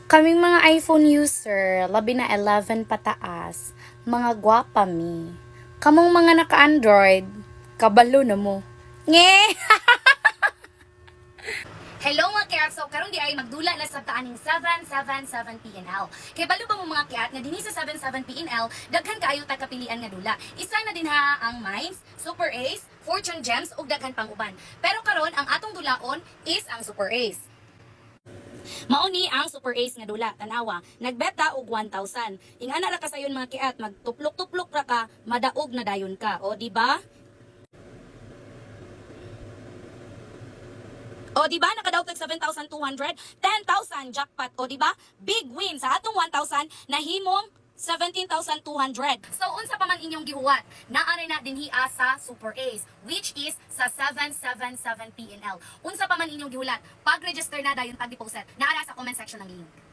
Kaming mga iPhone user, labi na 11 pataas, mga gwapa mi. Kamong mga naka-Android, kabalo na mo. Nge! Hello mga kiat! So karon di ay magdula na sa kaaning 777 PNL. Kay balo ba mo mga kiat nga dinhi sa 77 PNL daghan kaayo ta kapilian nga dula. Isa na din ha ang Mines, Super Ace, Fortune Gems ug daghan pang uban. Pero karon ang atong dulaon is ang Super Ace. Mauni ang Super Ace nga dula, tanawa, nagbeta og 1,000. Ingana ra ka sayon mga kiat, magtuplok-tuplok ra ka, madaog na dayon ka. O di ba? O di ba nakadaog tag 7,200, 10,000 jackpot. O di ba? Big win sa atong 1,000 nahimong 17,200. So unsa pa man inyong gihuwat? Naari na dinhi sa Super Ace which is sa 777 PNL. Unsa pa man inyong gihulat? Pag-register na dayon pag-deposit. Naara sa comment section ng link.